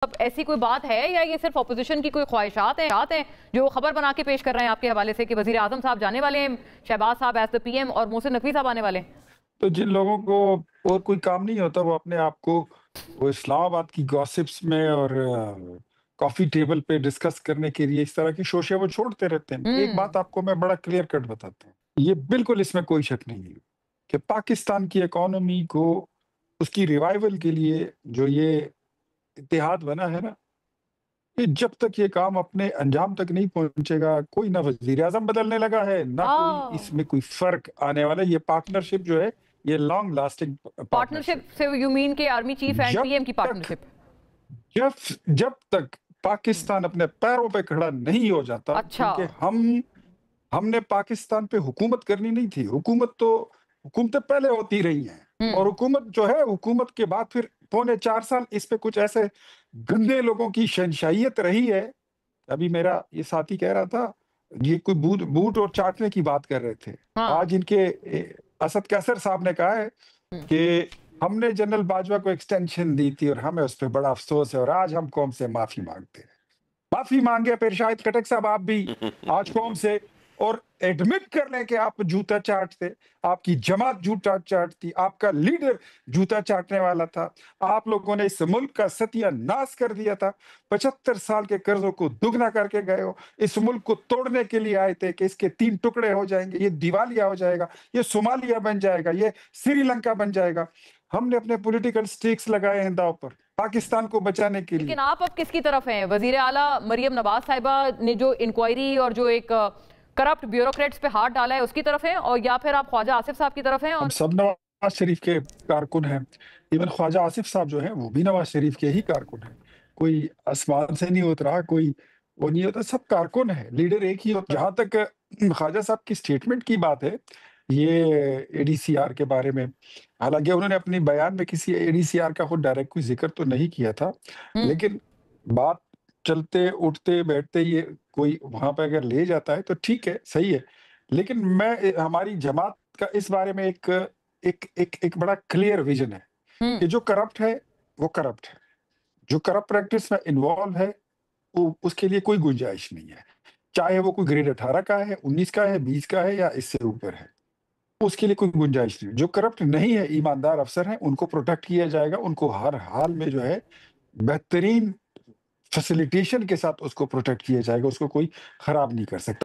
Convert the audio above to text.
اب ایسی کوئی بات ہے یا یہ صرف اپوزیشن کی کوئی خواہشات ہیں جو خبر بنا کے پیش کر رہے ہیں آپ کے حوالے سے کہ وزیر اعظم صاحب جانے والے ہیں، شہباز صاحب ایز دا پی ایم اور محسن نقوی صاحب آنے والے ہیں؟ تو جن لوگوں کو اور کوئی کام نہیں ہوتا وہ اپنے آپ کو وہ اسلام آباد کی گاسپس میں اور کافی ٹیبل پہ ڈسکس کرنے کے لیے اس طرح کی شوشے وہ چھوڑتے رہتے ہیں۔ ایک بات آپ کو میں بڑا کلیئر کٹ بتاتا ہوں، یہ بالکل اس میں کوئی شک نہیں ہے کہ پاکستان کی اکانومی کو اس کی ریوائول کے لیے جو یہ اتحاد بنا ہے نا، کہ جب تک یہ کام اپنے انجام تک نہیں پہنچے گا، کوئی نہ وزیر اعظم بدلنے لگا ہے نہ کوئی اس میں کوئی فرق آنے والا ہے۔ یہ پارٹنرشپ جو ہے یہ لانگ لاسٹنگ پارٹنرشپ سے یو مین کہ آرمی چیف اینڈ پی ایم کی پارٹنرشپ؟ جب تک پاکستان اپنے پیروں پہ کھڑا نہیں ہو جاتا، اچھا، کیونکہ ہم نے پاکستان پہ حکومت کرنی نہیں تھی، حکومتیں پہلے ہوتی رہی ہیں، اور حکومت جو ہے حکومت کے بعد پھر 4.25 سال اس پہ کچھ ایسے گندے لوگوں کی شہنشائیت رہی ہے۔ ابھی میرا یہ ساتھی کہہ رہا تھا یہ کوئی بوٹ اور چاٹنے کی بات کر رہے تھے، آج ان کے اسد کیسر صاحب نے کہا ہے کہ ہم نے جنرل باجوہ کو ایکسٹینشن دی تھی اور ہمیں اس پہ بڑا افسوس ہے، اور آج ہم قوم سے معافی مانگتے ہیں۔ معافی مانگے پھر شاہد خٹک صاحب آپ بھی آج قوم سے، اور ایڈمٹ کر لیں کہ آپ جوتا چاٹتے، آپ کی جماعت جوتا چاٹتی، آپ کا لیڈر جوتا چاٹنے والا تھا، آپ لوگوں نے اس ملک کا ستیہ ناش کر دیا تھا، 75 سال کے قرضوں کو دگنا کر کے گئے ہو، اس ملک کو توڑنے کے لیے آئے تھے کہ اس کے 3 ٹکڑے ہو جائیں گے، یہ دیوالیہ ہو جائے گا، یہ صومالیہ بن جائے گا، یہ سری لنکا بن جائے گا۔ ہم نے اپنے پولیٹیکل سٹیکس لگائے ہیں داؤ پر پاکستان کو بچانے کے لیے۔ لیکن آپ اب کس کی طرف ہیں؟ وزیر اعلیٰ مریم نواز صاحبہ نے جو انکوائری اور جو ایک کرپٹ بیوروکریٹس پہ ہاتھ ڈالا ہے اس کی طرف ہیں، اور یا پھر آپ خواجہ آصف صاحب کی طرف ہیں؟ ہم سب نواز شریف کے کارکن ہیں، ایون خواجہ آصف صاحب جو ہیں وہ بھی نواز شریف کے ہی کارکن ہیں، کوئی آسمان سے نہیں اترا، کوئی وہ نہیں ہوتا، سب کارکن ہے، لیڈر ایک ہی ہوتا۔ جہاں تک خواجہ صاحب کی سٹیٹمنٹ کی بات ہے، یہ اے ڈی سی آر کے بارے میں، حالانکہ انہوں نے اپنی بیان میں کسی اے ڈی سی آر کا خود ڈائریکٹ کوئی ذکر تو نہیں کیا تھا، لیکن بات چلتے اٹھتے بیٹھتے یہ کوئی وہاں پہ اگر لے جاتا ہے تو ٹھیک ہے، صحیح ہے، لیکن میں ہماری جماعت کا اس بارے میں ایک بڑا کلیئر ویژن ہے کہ جو کرپٹ ہے وہ کرپٹ ہے، جو کرپٹ پریکٹس میں انوالو ہے اس کے لیے کوئی گنجائش نہیں ہے، چاہے وہ کوئی گریڈ 18 کا ہے، 19 کا ہے، 20 کا ہے یا اس سے اوپر ہے، اس کے لیے کوئی گنجائش نہیں۔ جو کرپٹ نہیں ہے، ایماندار افسر ہیں، ان کو پروٹیکٹ کیا جائے گا، ان کو ہر حال میں جو ہے بہترین فیسیلیٹیشن کے ساتھ اس کو پروٹیکٹ کیا جائے گا، اس کو کوئی خراب نہیں کر سکتا۔